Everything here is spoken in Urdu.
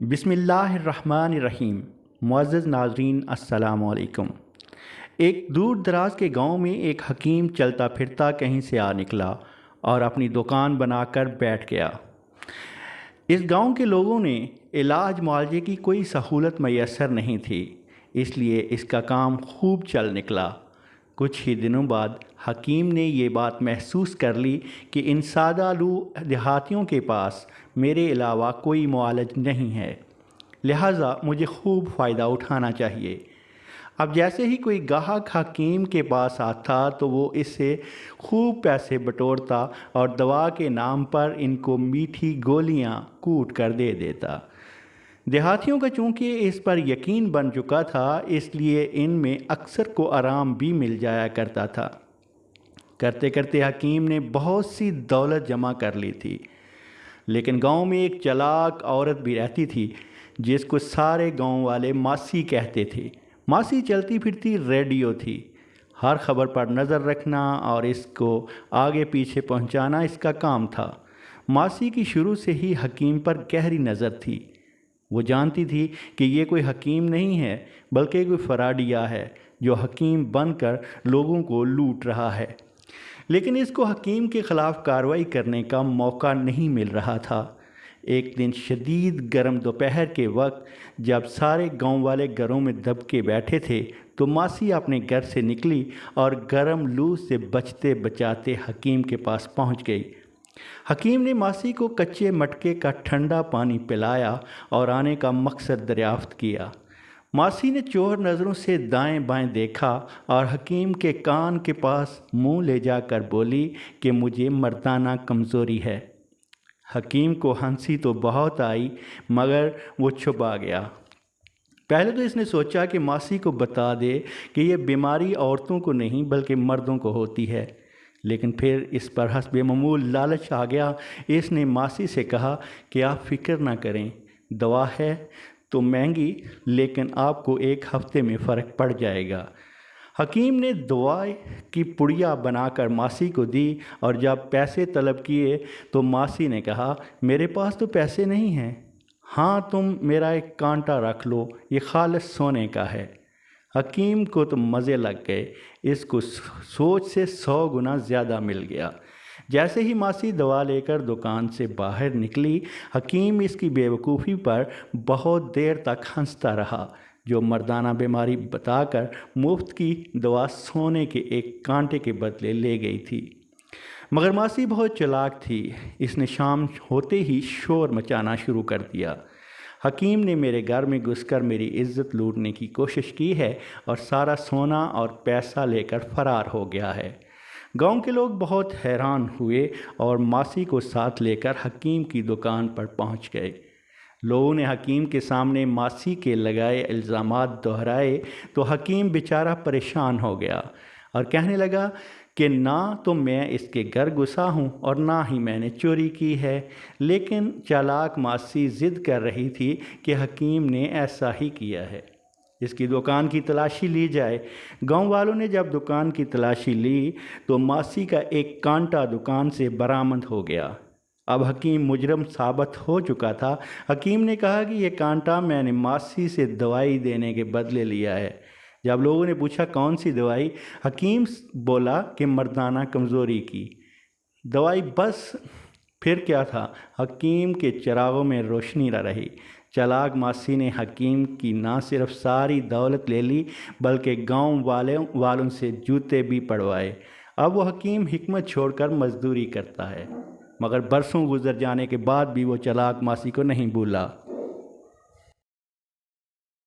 بسم اللہ الرحمن الرحیم۔ معزز ناظرین السلام علیکم۔ ایک دور دراز کے گاؤں میں ایک حکیم چلتا پھرتا کہیں سے آ نکلا اور اپنی دکان بنا کر بیٹھ گیا۔ اس گاؤں کے لوگوں نے علاج معالجے کی کوئی سہولت میسر نہیں تھی، اس لیے اس کا کام خوب چل نکلا۔ کچھ ہی دنوں بعد حکیم نے یہ بات محسوس کر لی کہ ان سادہ لو دیہاتیوں کے پاس میرے علاوہ کوئی معالج نہیں ہے، لہٰذا مجھے خوب فائدہ اٹھانا چاہیے۔ اب جیسے ہی کوئی گاہک حکیم کے پاس آتا تو وہ اس سے خوب پیسے بٹورتا اور دوا کے نام پر ان کو میٹھی گولیاں کوٹ کر دے دیتا۔ دیہاتیوں کا چونکہ اس پر یقین بن چکا تھا، اس لیے ان میں اکثر کو آرام بھی مل جایا کرتا تھا۔ کرتے کرتے حکیم نے بہت سی دولت جمع کر لی تھی، لیکن گاؤں میں ایک چلاک عورت بھی رہتی تھی جس کو سارے گاؤں والے ماسی کہتے تھے۔ ماسی چلتی پھرتی ریڈیو تھی، ہر خبر پر نظر رکھنا اور اس کو آگے پیچھے پہنچانا اس کا کام تھا۔ ماسی کی شروع سے ہی حکیم پر گہری نظر تھی۔ وہ جانتی تھی کہ یہ کوئی حکیم نہیں ہے بلکہ کوئی فراڈیہ ہے جو حکیم بن کر لوگوں کو لوٹ رہا ہے، لیکن اس کو حکیم کے خلاف کارروائی کرنے کا موقع نہیں مل رہا تھا۔ ایک دن شدید گرم دوپہر کے وقت جب سارے گاؤں والے گھروں میں دب کے بیٹھے تھے تو ماسی اپنے گھر سے نکلی اور گرم لو سے بچتے بچاتے حکیم کے پاس پہنچ گئی۔ حکیم نے ماسی کو کچے مٹکے کا ٹھنڈا پانی پلایا اور آنے کا مقصد دریافت کیا۔ ماسی نے چور نظروں سے دائیں بائیں دیکھا اور حکیم کے کان کے پاس منہ لے جا کر بولی کہ مجھے مردانہ کمزوری ہے۔ حکیم کو ہنسی تو بہت آئی مگر وہ چھپا گیا۔ پہلے تو اس نے سوچا کہ ماسی کو بتا دے کہ یہ بیماری عورتوں کو نہیں بلکہ مردوں کو ہوتی ہے، لیکن پھر اس پر حسب معمول لالچ آ گیا۔ اس نے ماسی سے کہا کہ آپ فکر نہ کریں، دوا ہے تو مہنگی لیکن آپ کو ایک ہفتے میں فرق پڑ جائے گا۔ حکیم نے دوا کی پڑیا بنا کر ماسی کو دی اور جب پیسے طلب کیے تو ماسی نے کہا میرے پاس تو پیسے نہیں ہیں، ہاں تم میرا ایک کانٹا رکھ لو، یہ خالص سونے کا ہے۔ حکیم کو تو مزے لگ گئے، اس کو سوچ سے 100 گنا زیادہ مل گیا۔ جیسے ہی ماسی دوا لے کر دکان سے باہر نکلی، حکیم اس کی بے وقوفی پر بہت دیر تک ہنستا رہا، جو مردانہ بیماری بتا کر مفت کی دوا سونے کے ایک کانٹے کے بدلے لے گئی تھی۔ مگر ماسی بہت چلاک تھی، اس نے شام ہوتے ہی شور مچانا شروع کر دیا۔ حکیم نے میرے گھر میں گھس کر میری عزت لوٹنے کی کوشش کی ہے اور سارا سونا اور پیسہ لے کر فرار ہو گیا ہے۔ گاؤں کے لوگ بہت حیران ہوئے اور ماسی کو ساتھ لے کر حکیم کی دکان پر پہنچ گئے۔ لوگوں نے حکیم کے سامنے ماسی کے لگائے الزامات دہرائے تو حکیم بیچارہ پریشان ہو گیا اور کہنے لگا کہ نہ تو میں اس کے گھر گھسا ہوں اور نہ ہی میں نے چوری کی ہے، لیکن چالاک ماسی ضد کر رہی تھی کہ حکیم نے ایسا ہی کیا ہے، اس کی دکان کی تلاشی لی جائے۔ گاؤں والوں نے جب دکان کی تلاشی لی تو ماسی کا ایک کانٹا دکان سے برآمد ہو گیا۔ اب حکیم مجرم ثابت ہو چکا تھا۔ حکیم نے کہا کہ یہ کانٹا میں نے ماسی سے دوائی دینے کے بدلے لیا ہے۔ جب لوگوں نے پوچھا کون سی دوائی، حکیم بولا کہ مردانہ کمزوری کی دوائی بس۔ پھر کیا تھا؟ حکیم کے چراغوں میں روشنی نہ رہی۔ چلاک ماسی نے حکیم کی نہ صرف ساری دولت لے لی بلکہ گاؤں والوں سے جوتے بھی پڑوائے۔ اب وہ حکیم حکمت چھوڑ کر مزدوری کرتا ہے، مگر برسوں گزر جانے کے بعد بھی وہ چلاک ماسی کو نہیں بھولا۔